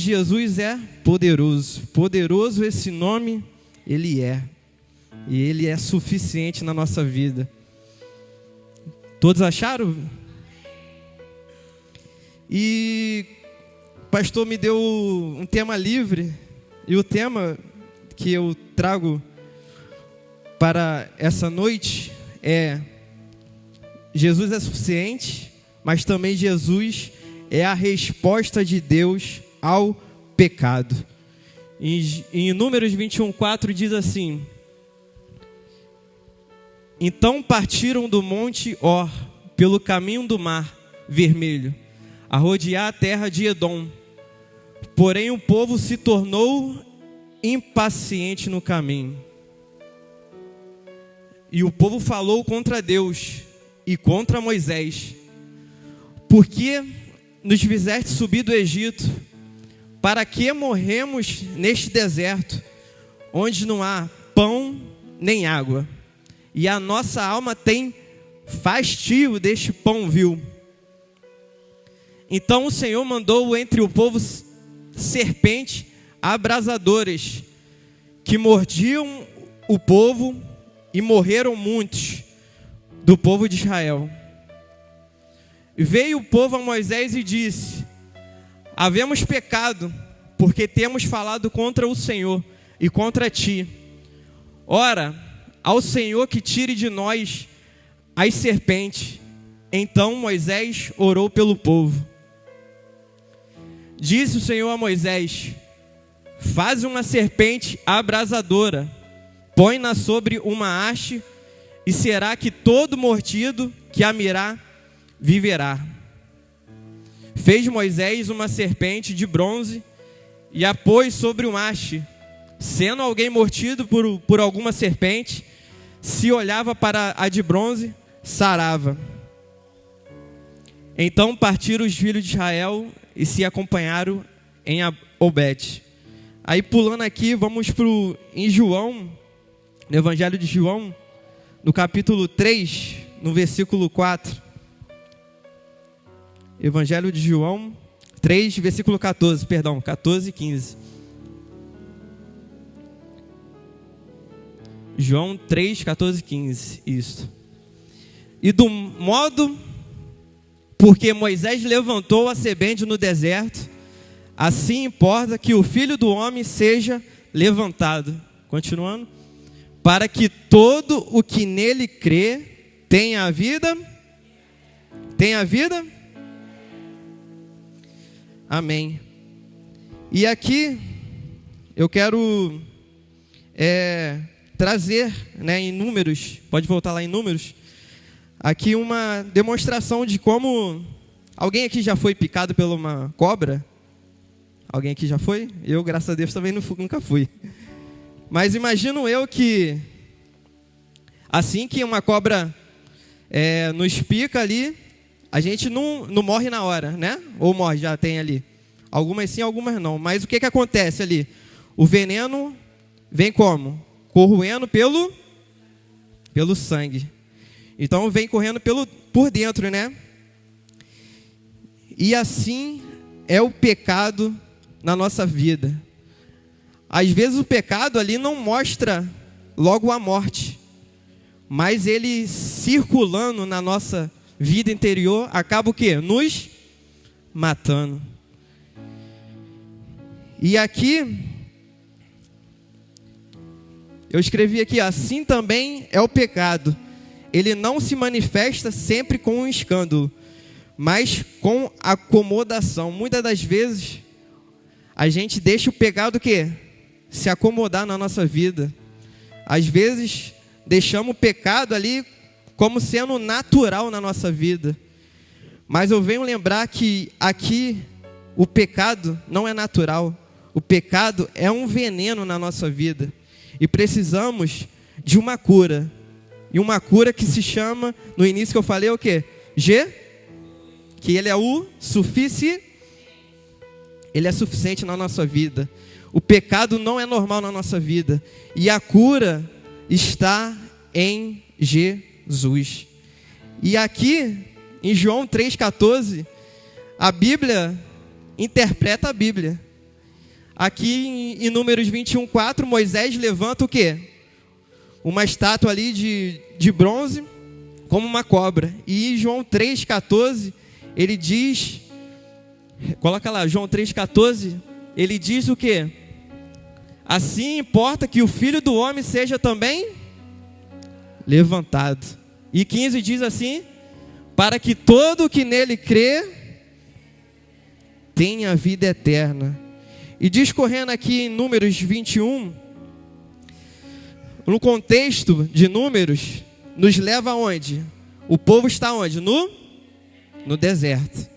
Jesus é poderoso. Poderoso esse nome, Ele é. E Ele é suficiente na nossa vida. Todos acharam? E o pastor me deu um tema livre. E o tema que eu trago para essa noite é: Jesus é suficiente, mas também Jesus é a resposta de Deus ao pecado. Em Números 21:4 diz assim: então partiram do monte Or, pelo caminho do mar vermelho, a rodear a terra de Edom. Porém o povo se tornou impaciente no caminho. E o povo falou contra Deus e contra Moisés: porque nos fizeste subir do Egito? Para que morremos neste deserto, onde não há pão nem água? E a nossa alma tem fastio deste pão vil. Então o Senhor mandou entre o povo serpentes abrasadoras, que mordiam o povo, e morreram muitos do povo de Israel. Veio o povo a Moisés e disse: havemos pecado, porque temos falado contra o Senhor e contra ti. Ora, ao Senhor que tire de nós as serpentes. Então Moisés orou pelo povo. Disse o Senhor a Moisés: faz uma serpente abrasadora, põe-na sobre uma haste, e será que todo mortido que a mirar viverá. Fez Moisés uma serpente de bronze e a pôs sobre um haste. Sendo alguém mortido por alguma serpente, se olhava para a de bronze, sarava. Então partiram os filhos de Israel e se acompanharam em Obed. Aí pulando aqui, vamos em João, no Evangelho de João, no capítulo 3, no versículo 4. Evangelho de João 3, versículo 14, 14 e 15. João 3, 14 e 15, isso. E do modo porque Moisés levantou a semente no deserto, assim importa que o Filho do Homem seja levantado. Continuando. Para que todo o que nele crê tenha a vida. Tenha a vida? Amém. E aqui eu quero trazer, em Números, pode voltar lá em Números, aqui uma demonstração de como... Alguém aqui já foi picado por uma cobra? Alguém aqui já foi? Eu, graças a Deus, também nunca fui. Mas imagino eu que assim que uma cobra nos pica ali, a gente não morre na hora, né? Ou morre, já tem ali. Algumas sim, algumas não. Mas o que acontece ali? O veneno vem como? Corroendo pelo sangue. Então vem correndo por dentro, né? E assim é o pecado na nossa vida. Às vezes o pecado ali não mostra logo a morte, mas ele circulando na nossa vida interior acaba o quê? Nos matando. E aqui eu escrevi aqui: assim também é o pecado. Ele não se manifesta sempre com um escândalo, mas com acomodação. Muitas das vezes a gente deixa o pecado o quê? Se acomodar na nossa vida. Às vezes deixamos o pecado ali como sendo natural na nossa vida. Mas eu venho lembrar que aqui o pecado não é natural. O pecado é um veneno na nossa vida. E precisamos de uma cura. E uma cura que se chama, no início que eu falei, o quê? Que ele é ele é suficiente na nossa vida. O pecado não é normal na nossa vida. E a cura está em Jesus. E aqui, em João 3,14, a Bíblia interpreta a Bíblia. Aqui em Números 21:4, Moisés levanta o quê? Uma estátua ali de bronze, como uma cobra. E em João 3,14, ele diz, coloca lá, João 3,14, ele diz o quê? Assim importa que o Filho do Homem seja também levantado. E 15 diz assim, para que todo o que nele crê tenha vida eterna. E discorrendo aqui em Números 21, no contexto de Números, nos leva aonde? O povo está onde? No deserto.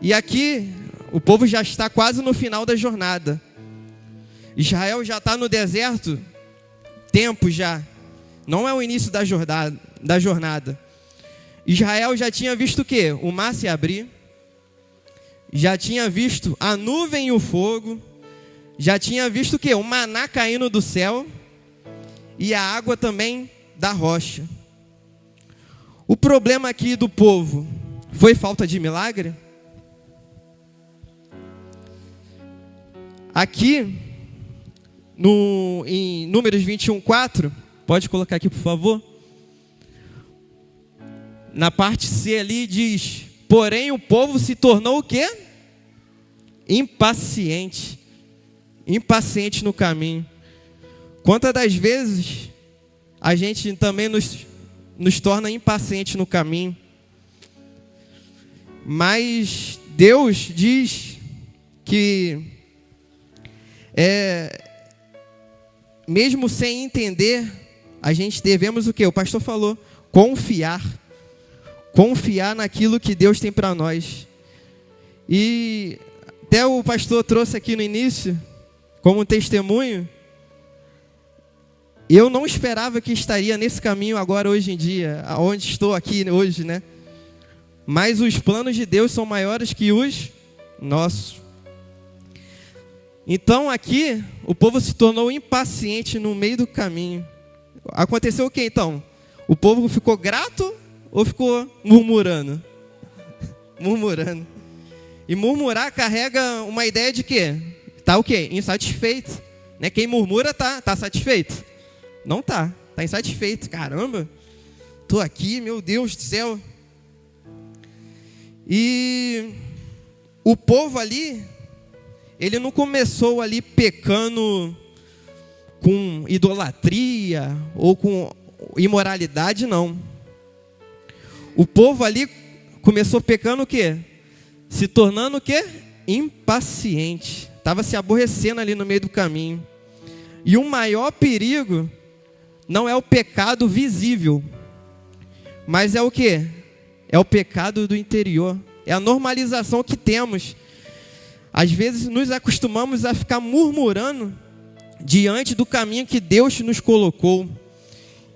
E aqui, o povo já está quase no final da jornada. Israel já está no deserto, tempo já. Não é o início da jornada. Israel já tinha visto o quê? O mar se abrir. Já tinha visto a nuvem e o fogo. Já tinha visto o quê? O maná caindo do céu. E a água também da rocha. O problema aqui do povo foi falta de milagre? Aqui, em Números 21:4, pode colocar aqui, por favor. Na parte C ali diz, porém o povo se tornou o quê? Impaciente. Impaciente no caminho. Quantas das vezes a gente também nos torna impaciente no caminho? Mas Deus diz que mesmo sem entender, a gente devemos o quê? O pastor falou, confiar naquilo que Deus tem para nós. E até o pastor trouxe aqui no início, como testemunho, eu não esperava que estaria nesse caminho agora, hoje em dia, onde estou aqui hoje, né? Mas os planos de Deus são maiores que os nossos. Então aqui, o povo se tornou impaciente no meio do caminho. Aconteceu o que então? O povo ficou grato ou ficou murmurando? Murmurando. E murmurar carrega uma ideia de quê? Tá o quê? Insatisfeito. Né? Quem murmura tá satisfeito? Não tá insatisfeito. Caramba, tô aqui, meu Deus do céu. E o povo ali, ele não começou ali pecando com idolatria ou com imoralidade, não. O povo ali começou pecando o quê? Se tornando o quê? Impaciente. Estava se aborrecendo ali no meio do caminho. E o maior perigo não é o pecado visível, mas é o quê? É o pecado do interior. É a normalização que temos. Às vezes nos acostumamos a ficar murmurando diante do caminho que Deus nos colocou.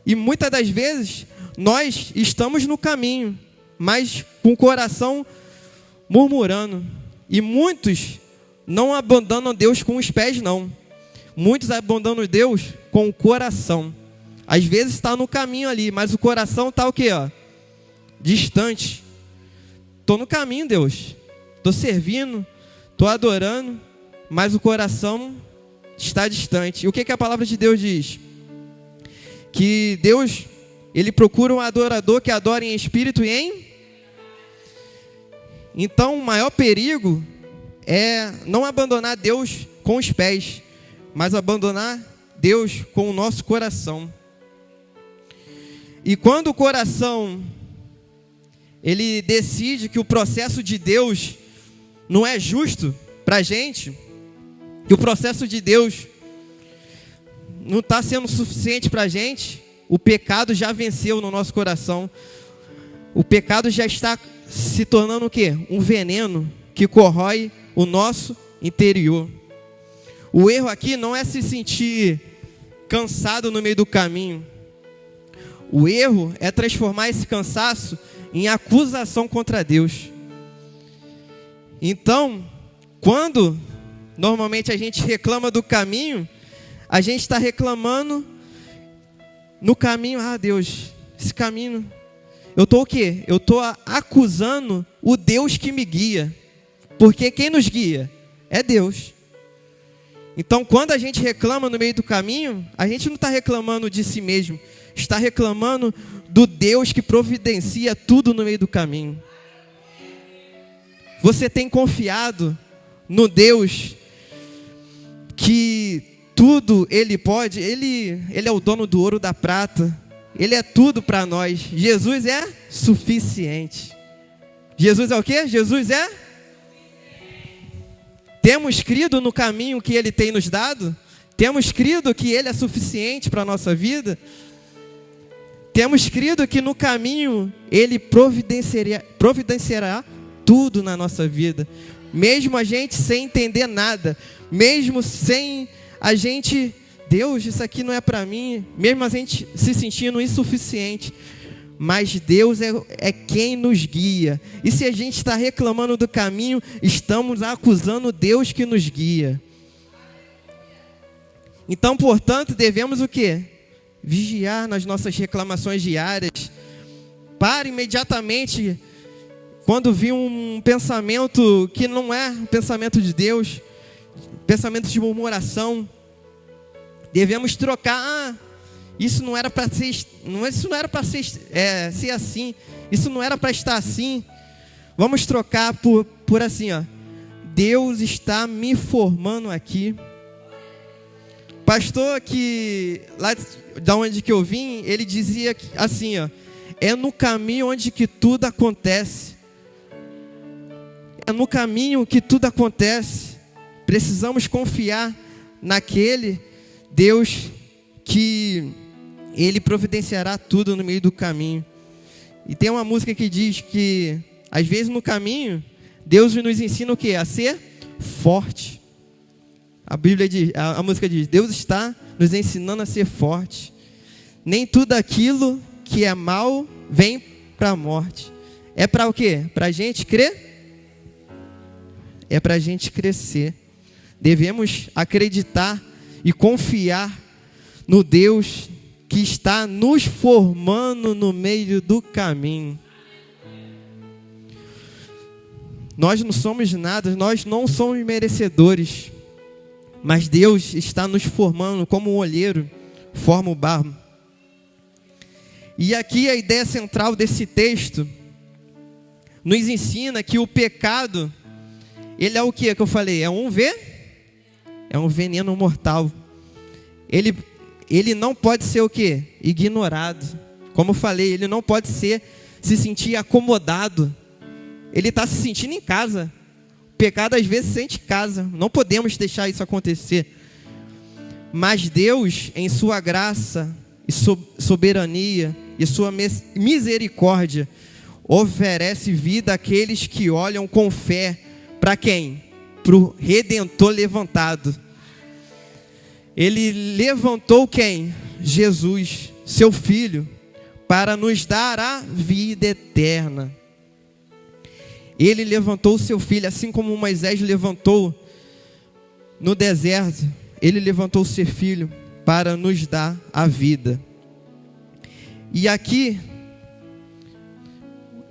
E muitas das vezes nós estamos no caminho, mas com o coração murmurando. E muitos não abandonam Deus com os pés, não. Muitos abandonam Deus com o coração. Às vezes está no caminho ali, mas o coração está o quê? Distante. Estou no caminho, Deus. Estou servindo, estou adorando, mas o coração está distante. E o que a palavra de Deus diz? Que Deus, Ele procura um adorador que adore em espírito e em... Então, o maior perigo é não abandonar Deus com os pés, mas abandonar Deus com o nosso coração. E quando o coração, ele decide que o processo de Deus não é justo para a gente, que o processo de Deus não está sendo suficiente para a gente, o pecado já venceu no nosso coração. O pecado já está se tornando o quê? Um veneno que corrói o nosso interior. O erro aqui não é se sentir cansado no meio do caminho. O erro é transformar esse cansaço em acusação contra Deus. Então, quando normalmente a gente reclama do caminho, a gente está reclamando no caminho, Deus, esse caminho, eu estou o quê? Eu estou acusando o Deus que me guia. Porque quem nos guia? É Deus. Então, quando a gente reclama no meio do caminho, a gente não está reclamando de si mesmo, está reclamando do Deus que providencia tudo no meio do caminho. Você tem confiado no Deus que tudo Ele pode? Ele é o dono do ouro, da prata. Ele é tudo para nós. Jesus é suficiente. Jesus é o quê? Jesus é? Temos crido no caminho que Ele tem nos dado? Temos crido que Ele é suficiente para a nossa vida? Temos crido que no caminho Ele providenciará tudo na nossa vida, mesmo a gente sem entender nada, mesmo sem a gente, Deus, isso aqui não é para mim, mesmo a gente se sentindo insuficiente, mas Deus é quem nos guia. E se a gente está reclamando do caminho, estamos acusando Deus que nos guia. Então, portanto, devemos o quê? Vigiar nas nossas reclamações diárias. Para imediatamente, quando vir um pensamento que não é um pensamento de Deus, pensamento de murmuração, devemos trocar. Isso não era para ser, isso não era para ser assim. Isso não era para estar assim. Vamos trocar por assim, ó. Deus está me formando aqui. Pastor que lá da onde que eu vim, ele dizia assim, ó: é no caminho onde que tudo acontece. É no caminho que tudo acontece. Precisamos confiar naquele Deus que Ele providenciará tudo no meio do caminho. E tem uma música que diz que, às vezes no caminho, Deus nos ensina o quê? A ser forte. A Bíblia diz, a música diz: Deus está nos ensinando a ser forte. Nem tudo aquilo que é mal vem para a morte. É para o quê? Para a gente crer? É para a gente crescer. Devemos acreditar e confiar no Deus que está nos formando no meio do caminho. Nós não somos nada, nós não somos merecedores, mas Deus está nos formando como um olheiro forma o barro. E aqui a ideia central desse texto nos ensina que o pecado, ele é o que eu falei? É um veneno mortal. Ele não pode ser o que? Ignorado. Como eu falei, ele não pode se sentir acomodado. Ele está se sentindo em casa. O pecado às vezes se sente em casa. Não podemos deixar isso acontecer. Mas Deus, em sua graça e soberania e sua misericórdia, oferece vida àqueles que olham com fé. Para quem? Para o Redentor levantado. Ele levantou quem? Jesus, seu Filho, para nos dar a vida eterna. Ele levantou o seu Filho, assim como Moisés levantou no deserto. Ele levantou o seu Filho para nos dar a vida. E aqui,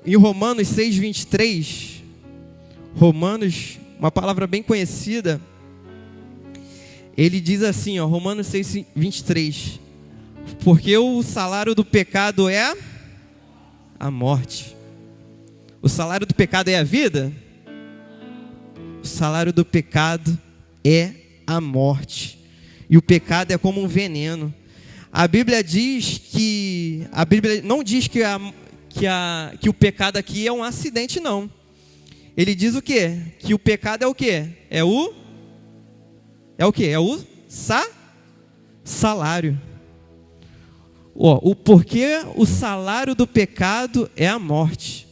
em Romanos 6:23, Romanos, uma palavra bem conhecida, ele diz assim, ó, Romanos 6:23, porque o salário do pecado é a morte. O salário do pecado é a vida? O salário do pecado é a morte. E o pecado é como um veneno. A Bíblia diz que, a Bíblia não diz que o pecado aqui é um acidente, não. Ele diz o quê? Que o pecado é o quê? É o quê? É o salário. O porquê o salário do pecado é a morte.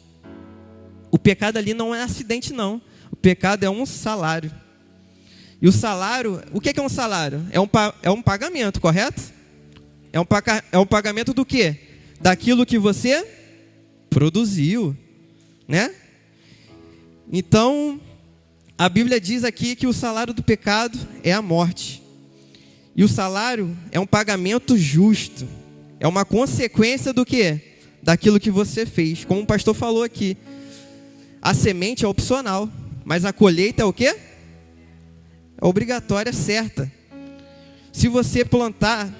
O pecado ali não é acidente, não. O pecado é um salário. E o salário, o que é um salário? É um pagamento, correto? É um pagamento do quê? Daquilo que você produziu, né? Então, a Bíblia diz aqui que o salário do pecado é a morte. E o salário é um pagamento justo. É uma consequência do quê? Daquilo que você fez. Como o pastor falou aqui. A semente é opcional, mas a colheita é o quê? é obrigatória, certa. Se você plantar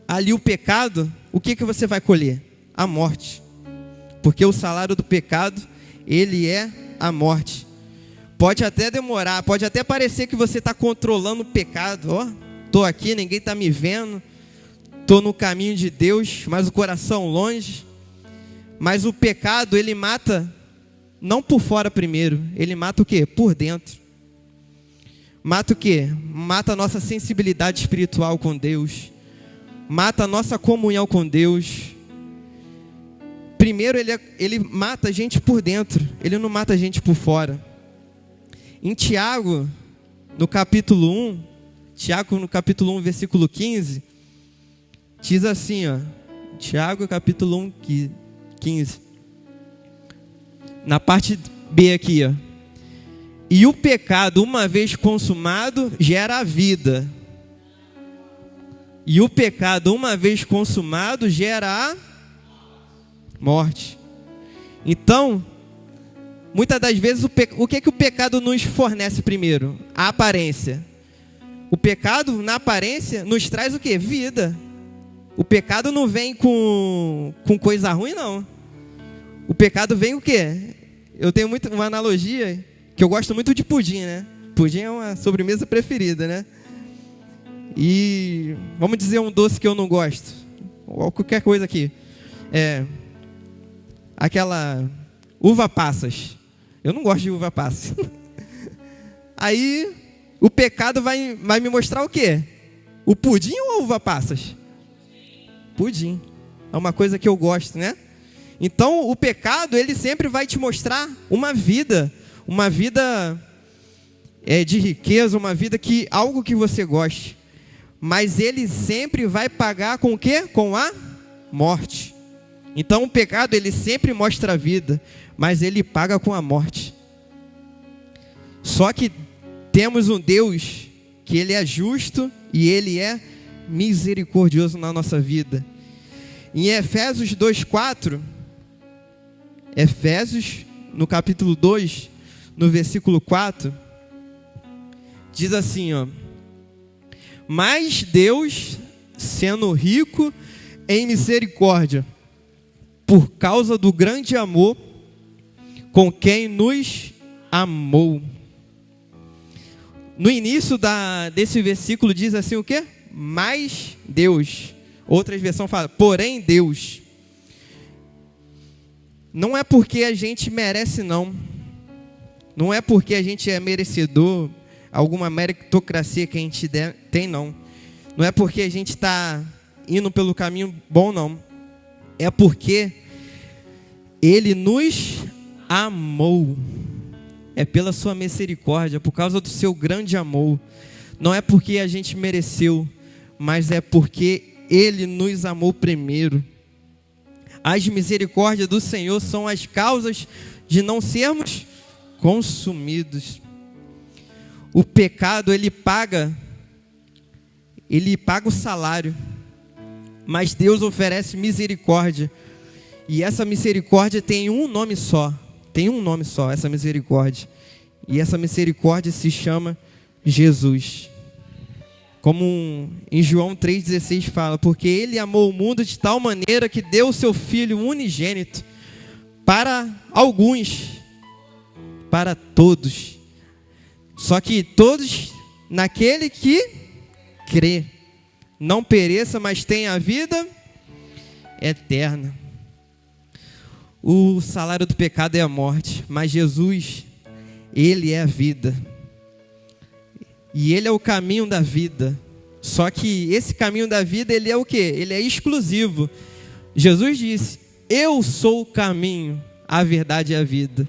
ali o pecado, o que você vai colher? A morte. Porque o salário do pecado, ele é a morte. Pode até demorar, pode até parecer que você está controlando o pecado. Ó, estou aqui, ninguém está me vendo. Estou no caminho de Deus, mas o coração longe. Mas o pecado, ele mata, não por fora primeiro, ele mata o quê? Por dentro. Mata o quê? Mata a nossa sensibilidade espiritual com Deus. Mata a nossa comunhão com Deus. Primeiro, ele mata a gente por dentro, ele não mata a gente por fora. Em Tiago, no capítulo 1, versículo 15, diz assim, ó, Tiago, capítulo 1, 15. Na parte B aqui, ó. E o pecado, uma vez consumado, gera a vida. E o pecado, uma vez consumado, gera a morte. Então, muitas das vezes, o que o pecado nos fornece primeiro? A aparência. O pecado, na aparência, nos traz o quê? Vida. O pecado não vem com coisa ruim, não. O pecado vem o quê? Eu tenho uma analogia, que eu gosto muito de pudim, né? Pudim é uma sobremesa preferida, né? E vamos dizer um doce que eu não gosto. Ou qualquer coisa aqui. Aquela uva passas. Eu não gosto de uva passas. Aí o pecado vai me mostrar o quê? O pudim ou a uva passas? Pudim. É uma coisa que eu gosto, né? Então o pecado, ele sempre vai te mostrar uma vida de riqueza, uma vida que algo que você goste. Mas ele sempre vai pagar com o quê? Com a morte. Então o pecado, ele sempre mostra a vida, mas ele paga com a morte. Só que temos um Deus que ele é justo e ele é misericordioso na nossa vida. Em Efésios 2:4, Efésios, no capítulo 2, no versículo 4, diz assim, ó: mas Deus, sendo rico em misericórdia, por causa do grande amor com quem nos amou. No início desse versículo diz assim o quê? Mas Deus. Outras versões falam, porém Deus. Não é porque a gente merece, não. Não é porque a gente é merecedor, alguma meritocracia que a gente tem, não. Não é porque a gente está indo pelo caminho bom, não. É porque Ele nos amou. É pela sua misericórdia, por causa do seu grande amor. Não é porque a gente mereceu, mas é porque Ele nos amou primeiro. As misericórdias do Senhor são as causas de não sermos consumidos. O pecado, ele paga o salário, mas Deus oferece misericórdia. E essa misericórdia tem um nome só. Tem um nome só, essa misericórdia. E essa misericórdia se chama Jesus. Como em João 3,16 fala, porque Ele amou o mundo de tal maneira que deu o seu Filho unigênito para alguns, para todos. Só que todos naquele que crê, não pereça, mas tenha a vida eterna. O salário do pecado é a morte, mas Jesus, Ele é a vida. E Ele é o caminho da vida. Só que esse caminho da vida, ele é o quê? Ele é exclusivo. Jesus disse, eu sou o caminho, a verdade e a vida.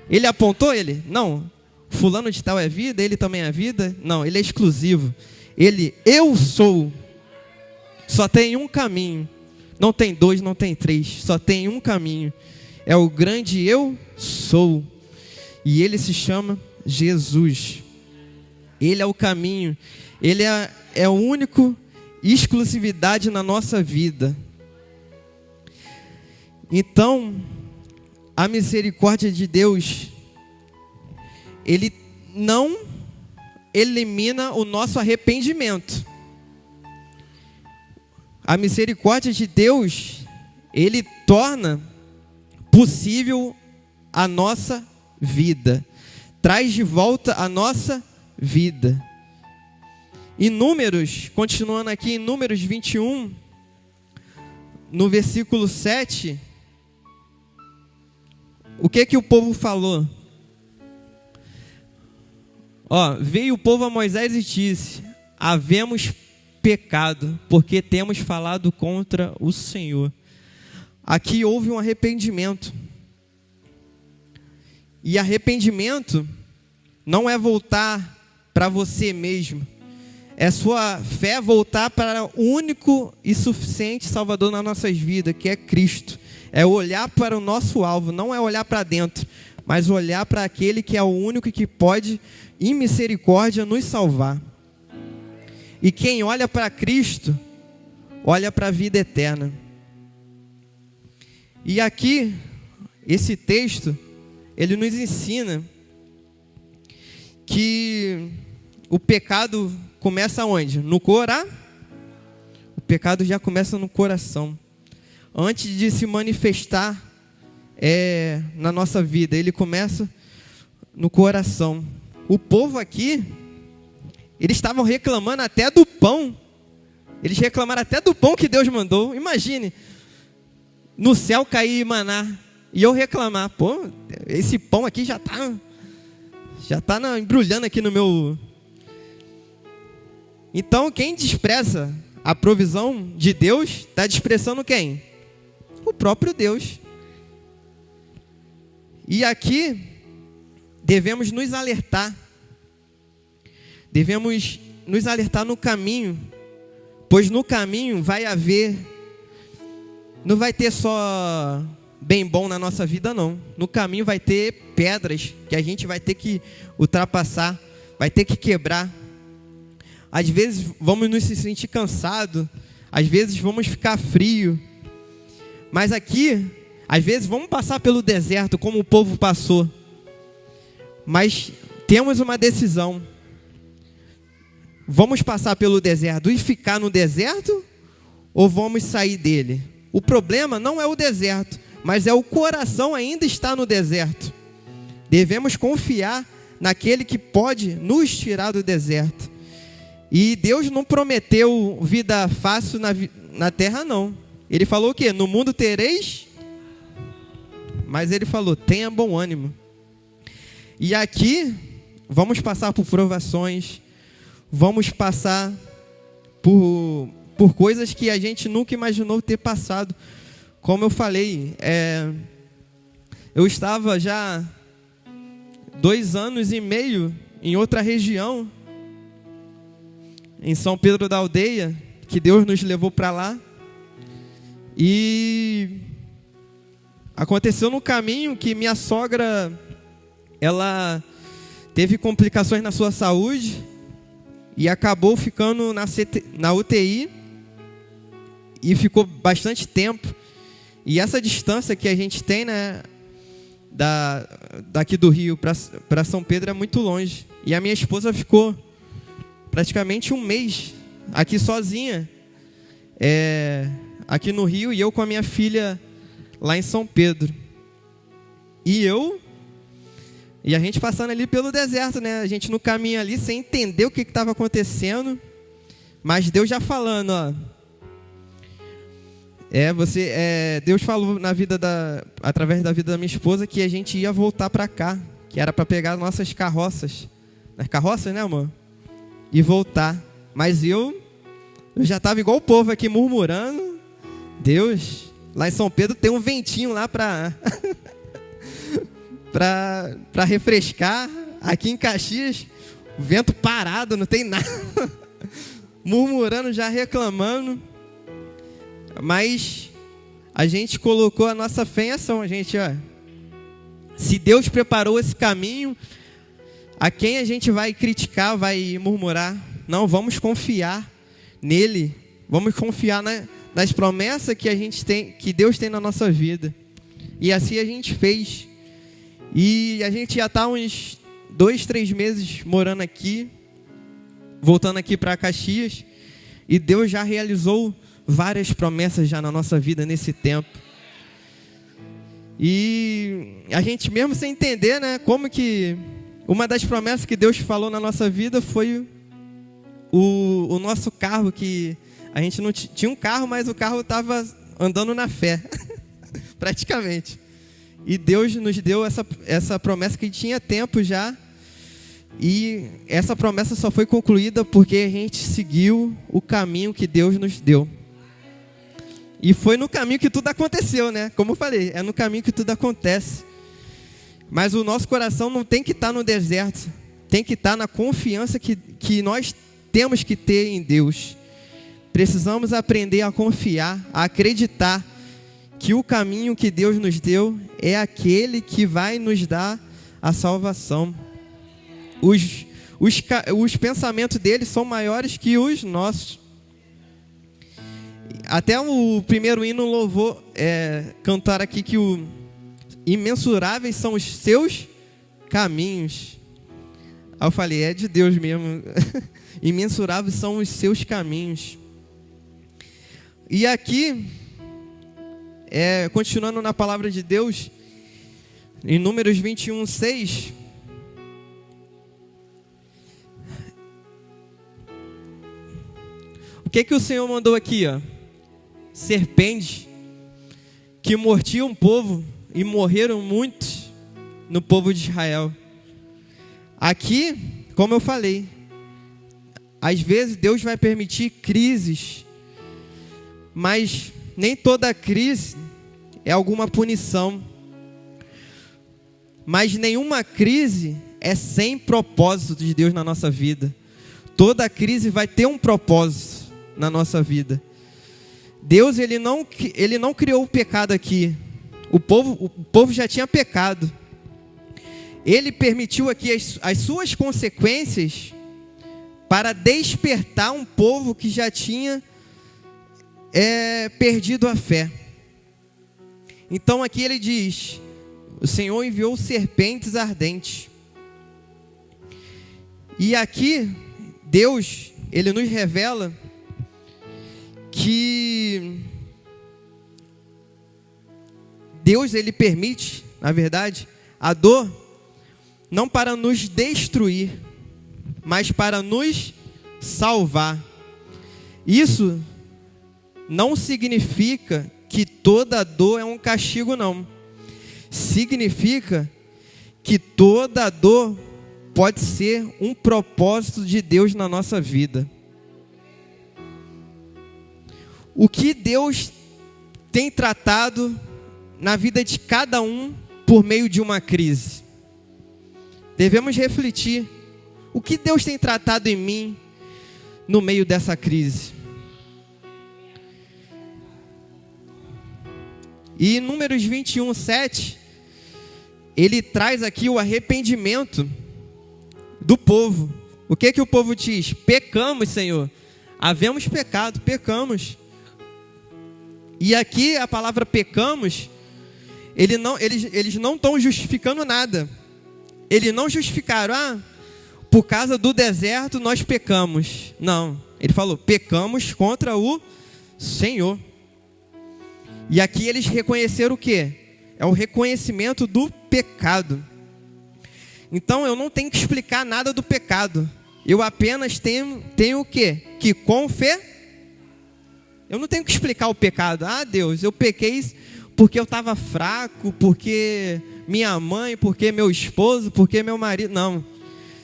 Ele apontou ele? Não. Fulano de tal é vida, ele também é vida? Não, ele é exclusivo. Eu sou. Só tem um caminho. Não tem dois, não tem três. Só tem um caminho. É o grande eu sou. E ele se chama Jesus. Ele é o caminho. Ele é o único exclusividade na nossa vida. Então, a misericórdia de Deus, Ele não elimina o nosso arrependimento. A misericórdia de Deus, Ele torna possível a nossa vida, traz de volta a nossa vida. Em Números, continuando aqui em Números 21, no versículo 7, o que o povo falou? Veio o povo a Moisés e disse: havemos pecado, porque temos falado contra o Senhor. Aqui houve um arrependimento. E arrependimento não é voltar para você mesmo. É sua fé voltar para o único e suficiente Salvador nas nossas vidas, que é Cristo. É olhar para o nosso alvo, não é olhar para dentro, mas olhar para aquele que é o único que pode, em misericórdia, nos salvar. E quem olha para Cristo, olha para a vida eterna. E aqui, esse texto, ele nos ensina que o pecado começa onde? No coração. O pecado já começa no coração. Antes de se manifestar na nossa vida, ele começa no coração. O povo aqui, eles estavam reclamando até do pão. Eles reclamaram até do pão que Deus mandou. Imagine, no céu cair maná e eu reclamar: pô, esse pão aqui já está embrulhando aqui no meu... Então, quem despreza a provisão de Deus, está desprezando quem? O próprio Deus. E aqui, devemos nos alertar. Devemos nos alertar no caminho, pois no caminho não vai ter só bem bom na nossa vida, não. No caminho vai ter pedras que a gente vai ter que ultrapassar, vai ter que quebrar. Às vezes vamos nos sentir cansados, às vezes vamos ficar frio. Mas aqui, às vezes vamos passar pelo deserto como o povo passou. Mas temos uma decisão. Vamos passar pelo deserto e ficar no deserto ou vamos sair dele? O problema não é o deserto, mas é o coração ainda está no deserto. Devemos confiar naquele que pode nos tirar do deserto. E Deus não prometeu vida fácil na terra, não. Ele falou o quê? No mundo tereis, mas ele falou: tenha bom ânimo. E aqui, vamos passar por provações, vamos passar por coisas que a gente nunca imaginou ter passado. Como eu falei, eu estava já 2 anos e meio em outra região, em São Pedro da Aldeia, que Deus nos levou para lá. E aconteceu no caminho que minha sogra, ela teve complicações na sua saúde e acabou ficando na UTI e ficou bastante tempo. E essa distância que a gente tem, né, daqui do Rio para São Pedro é muito longe. E a minha esposa ficou praticamente 1 mês aqui sozinha, aqui no Rio, e eu com a minha filha lá em São Pedro. E a gente passando ali pelo deserto, né? A gente no caminho ali sem entender o que estava acontecendo, mas Deus já falando, Deus falou através da vida da minha esposa que a gente ia voltar para cá, que era para pegar nossas carroças, nas carroças, né, amor? E voltar. Mas eu já estava igual o povo aqui murmurando. Deus, lá em São Pedro tem um ventinho lá para refrescar. Aqui em Caxias, o vento parado, não tem nada. Murmurando, já reclamando. Mas a gente colocou a nossa fé em ação. Se Deus preparou esse caminho, a quem a gente vai criticar, vai murmurar? Não, vamos confiar nele. Vamos confiar nas promessas que a gente tem, que Deus tem na nossa vida. E assim a gente fez. E a gente já está uns 2, 3 meses morando aqui. voltando aqui para Caxias, e Deus já realizou várias promessas já na nossa vida nesse tempo. E a gente mesmo sem entender, né, como que uma das promessas que Deus falou na nossa vida foi o nosso carro, que a gente não tinha um carro, mas o carro estava andando na fé, praticamente. E Deus nos deu essa promessa que tinha tempo já. E essa promessa só foi concluída porque a gente seguiu o caminho que Deus nos deu. E foi no caminho que tudo aconteceu, né? Como eu falei, é no caminho que tudo acontece. Mas o nosso coração não tem que estar no deserto. Tem que estar na confiança que nós temos que ter em Deus. Precisamos aprender a confiar, a acreditar que o caminho que Deus nos deu é aquele que vai nos dar a salvação. Os pensamentos dele são maiores que os nossos. Até o primeiro hino louvou, cantar aqui que imensuráveis são os seus caminhos. Aí eu falei, é de Deus mesmo. Imensuráveis são os seus caminhos. E aqui, continuando na palavra de Deus, em Números 21, 6... O que o Senhor mandou aqui, ó? Serpentes que mordiam um povo e morreram muitos no povo de Israel. Aqui, como eu falei, às vezes Deus vai permitir crises, mas nem toda crise é alguma punição. Mas nenhuma crise é sem propósito de Deus na nossa vida. Toda crise vai ter um propósito na nossa vida. Deus, ele não criou o pecado aqui. O povo já tinha pecado. Ele permitiu aqui as suas consequências para despertar um povo que já tinha perdido a fé. Então aqui ele diz: o Senhor enviou serpentes ardentes. E aqui Deus, ele nos revela que Deus, ele permite, na verdade, a dor não para nos destruir, mas para nos salvar. Isso não significa que toda dor é um castigo, não. Significa que toda dor pode ser um propósito de Deus na nossa vida. O que Deus tem tratado na vida de cada um por meio de uma crise? Devemos refletir. O que Deus tem tratado em mim no meio dessa crise? E em Números 21, 7, ele traz aqui o arrependimento do povo. O que o povo diz? Pecamos, Senhor. Havemos pecado, pecamos. E aqui a palavra pecamos, eles não estão justificando nada. Eles não justificaram, por causa do deserto nós pecamos. Não, ele falou, pecamos contra o Senhor. E aqui eles reconheceram o quê? É o reconhecimento do pecado. Então eu não tenho que explicar nada do pecado. Eu apenas tenho o quê? Que confessar. Eu não tenho que explicar o pecado. Deus, eu pequei porque eu estava fraco, porque minha mãe, porque meu esposo, porque meu marido. Não.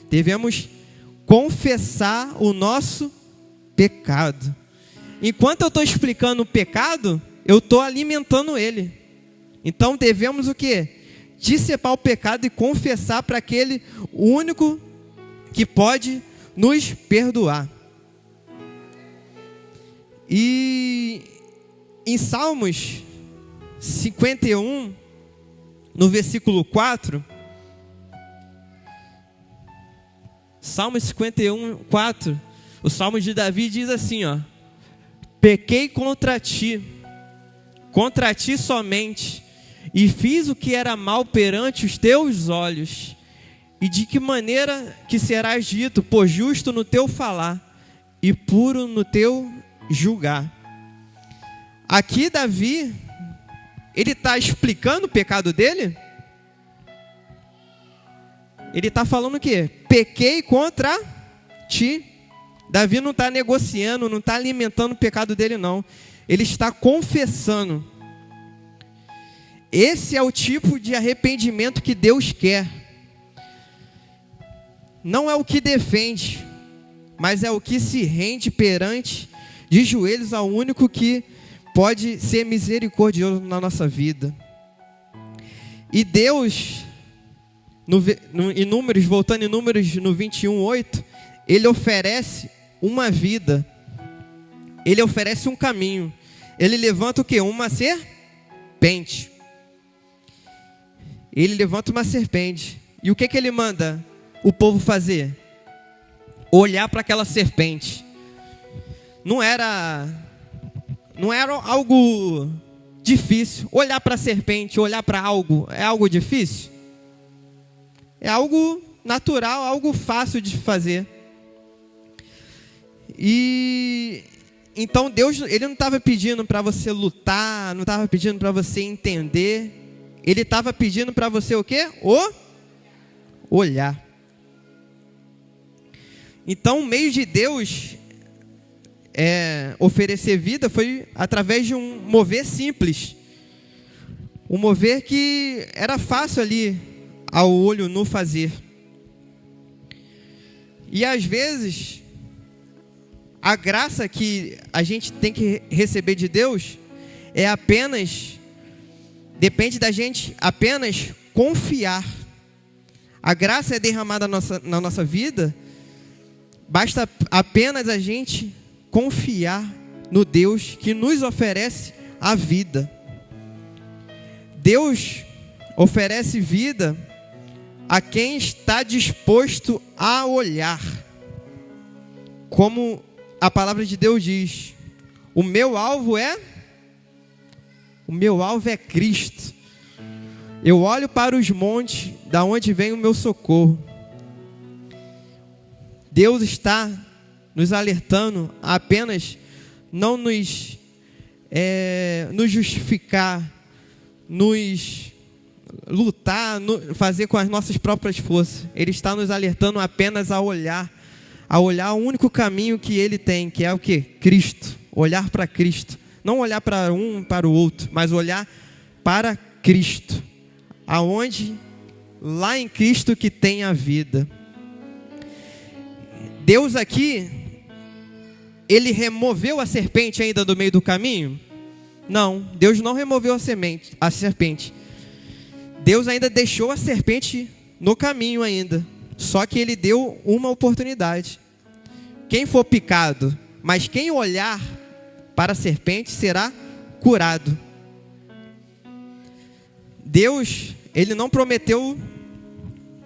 Devemos confessar o nosso pecado. Enquanto eu estou explicando o pecado, eu estou alimentando ele. Então devemos o quê? Dissipar o pecado e confessar para aquele único que pode nos perdoar. E em Salmos 51, no versículo 4, Salmos 51, 4, o Salmo de Davi diz assim, ó: pequei contra ti somente, e fiz o que era mal perante os teus olhos, E de que maneira que serás dito, por justo no teu falar e puro no teu julgar. Aqui Davi, ele está explicando o pecado dele? Ele está falando o quê? Pequei contra ti. Davi não está negociando, não está alimentando o pecado dele, não. Ele está confessando. Esse é o tipo de arrependimento que Deus quer. Não é o que defende, mas é o que se rende perante de joelhos ao único que pode ser misericordioso na nossa vida. E Deus, em Números, voltando em Números no 21:8, Ele oferece uma vida, Ele oferece um caminho. Ele levanta o quê? Uma serpente. Ele levanta uma serpente. E o que Ele manda o povo fazer? Olhar para aquela serpente. Não era algo difícil. Olhar para a serpente, olhar para algo, é algo difícil? É algo natural, algo fácil de fazer. E então Deus, Ele não estava pedindo para você lutar, não estava pedindo para você entender. Ele estava pedindo para você o quê? Olhar. Então o meio de Deus oferecer vida foi através de um mover simples. Um mover que era fácil ali ao olho nu fazer. E às vezes a graça que a gente tem que receber de Deus depende da gente apenas confiar. A graça é derramada na nossa vida, basta apenas a gente confiar no Deus que nos oferece a vida. Deus oferece vida a quem está disposto a olhar. Como a palavra de Deus diz, o meu alvo é Cristo. Eu olho para os montes, da onde vem o meu socorro. Deus está nos alertando a apenas não nos justificar, nos lutar, fazer com as nossas próprias forças. Ele está nos alertando apenas a olhar o único caminho que Ele tem, que é o quê? Cristo. Olhar para Cristo. Não olhar para um, para o outro, mas olhar para Cristo. Aonde? Lá em Cristo que tem a vida. Deus aqui, Ele removeu a serpente ainda do meio do caminho? Não, Deus não removeu a serpente. Deus ainda deixou a serpente no caminho ainda. Só que Ele deu uma oportunidade. Quem for picado, mas quem olhar para a serpente será curado. Deus, Ele não prometeu,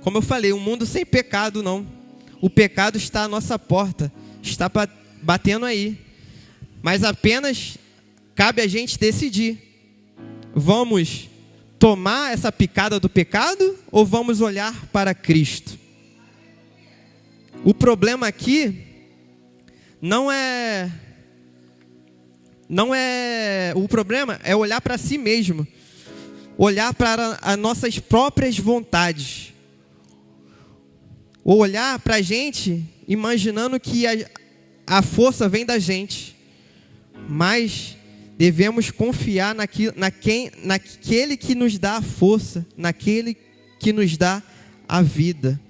como eu falei, um mundo sem pecado, não. O pecado está à nossa porta, está batendo aí. Mas apenas cabe a gente decidir. Vamos tomar essa picada do pecado ou vamos olhar para Cristo? O problema aqui o problema é olhar para si mesmo, olhar para as nossas próprias vontades, ou olhar para a gente imaginando que a força vem da gente, mas devemos confiar naquele que nos dá a força, naquele que nos dá a vida.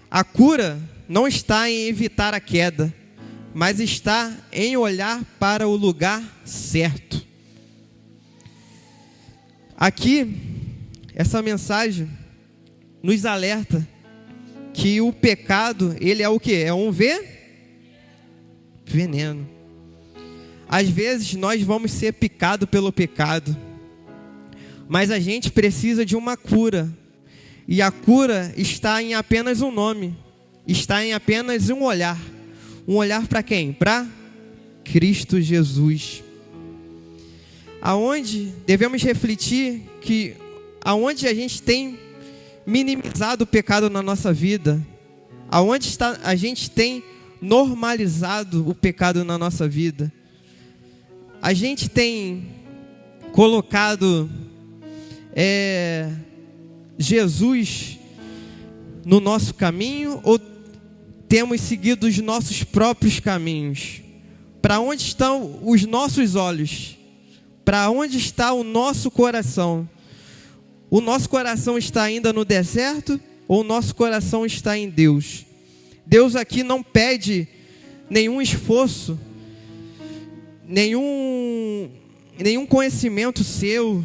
A cura não está em evitar a queda, mas está em olhar para o lugar certo. Aqui, essa mensagem nos alerta que o pecado, ele é o quê? É um veneno. Às vezes nós vamos ser picados pelo pecado, mas a gente precisa de uma cura. E a cura está em apenas um nome, está em apenas um olhar. Um olhar para quem? Para Cristo Jesus. Aonde devemos refletir que aonde a gente tem minimizado o pecado na nossa vida? Aonde a gente tem normalizado o pecado na nossa vida? A gente tem colocado Jesus no nosso caminho ou temos seguido os nossos próprios caminhos? Para onde estão os nossos olhos? Para onde está o nosso coração? O nosso coração está ainda no deserto ou o nosso coração está em Deus? Deus aqui não pede nenhum esforço, nenhum conhecimento seu.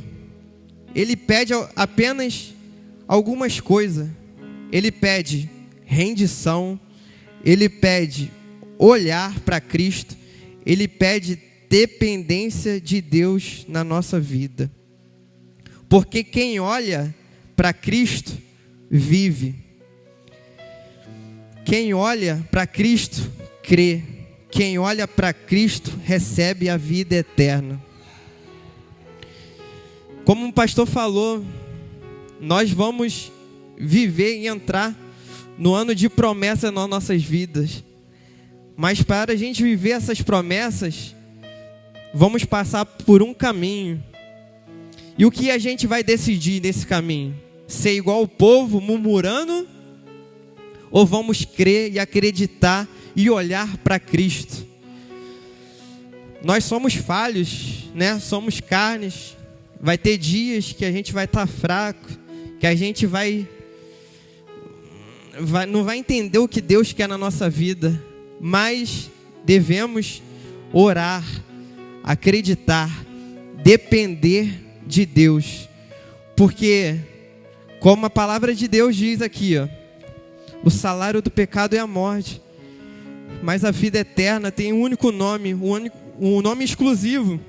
Ele pede apenas algumas coisas. Ele pede rendição, ele pede olhar para Cristo, ele pede dependência de Deus na nossa vida. Porque quem olha para Cristo vive. Quem olha para Cristo crê. Quem olha para Cristo recebe a vida eterna. Como o pastor falou, nós vamos viver e entrar no ano de promessa nas nossas vidas. Mas para a gente viver essas promessas, vamos passar por um caminho. E o que a gente vai decidir nesse caminho? Ser igual o povo, murmurando? Ou vamos crer e acreditar e olhar para Cristo? Nós somos falhos, né? Somos carnes. Vai ter dias que a gente vai estar fraco, que a gente não vai entender o que Deus quer na nossa vida. Mas devemos orar, acreditar, depender de Deus. Porque, como a palavra de Deus diz aqui, o salário do pecado é a morte, mas a vida eterna tem um único nome, um nome exclusivo,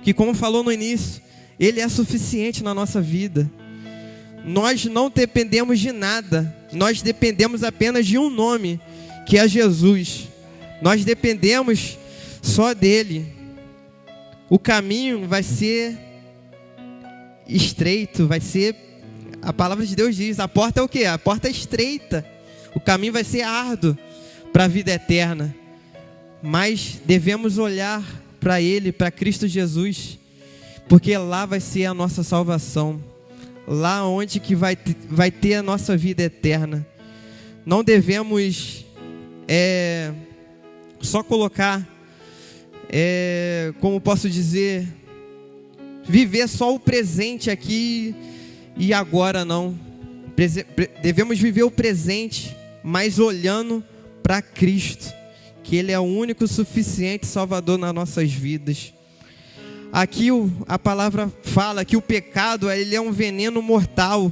que, como falou no início, ele é suficiente na nossa vida. Nós não dependemos de nada, nós dependemos apenas de um nome, que é Jesus. Nós dependemos só dele. O caminho vai ser estreito, a palavra de Deus diz, a porta é o quê? A porta é estreita. O caminho vai ser árduo para a vida eterna. Mas devemos olhar para ele, para Cristo Jesus, porque lá vai ser a nossa salvação. Lá onde que vai ter a nossa vida eterna. Não devemos só colocar, como posso dizer, viver só o presente aqui e agora, não. Devemos viver o presente, mas olhando para Cristo, que Ele é o único suficiente Salvador nas nossas vidas. Aqui a palavra fala que o pecado ele é um veneno mortal,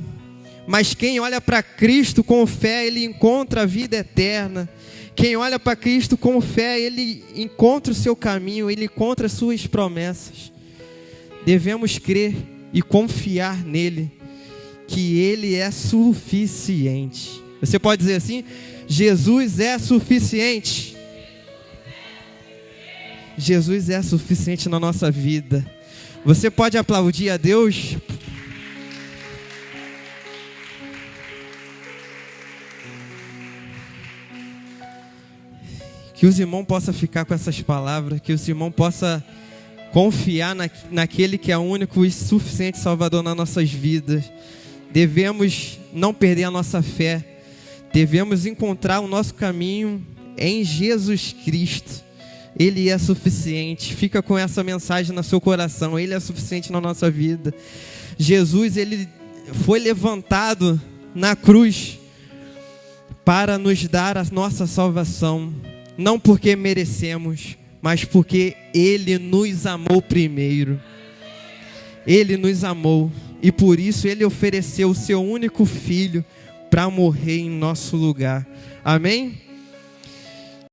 mas quem olha para Cristo com fé, ele encontra a vida eterna. Quem olha para Cristo com fé, ele encontra o seu caminho, ele encontra as suas promessas. Devemos crer e confiar nele, que ele é suficiente. Você pode dizer assim: Jesus é suficiente. Jesus é suficiente na nossa vida. Você pode aplaudir a Deus? Que os irmãos possam ficar com essas palavras, que os irmãos possam confiar naquele que é o único e suficiente Salvador nas nossas vidas. Devemos não perder a nossa fé, devemos encontrar o nosso caminho em Jesus Cristo. Ele é suficiente. Fica com essa mensagem no seu coração. Ele é suficiente na nossa vida. Jesus, ele foi levantado na cruz para nos dar a nossa salvação. Não porque merecemos, mas porque Ele nos amou primeiro. Ele nos amou. E por isso Ele ofereceu o seu único Filho para morrer em nosso lugar. Amém?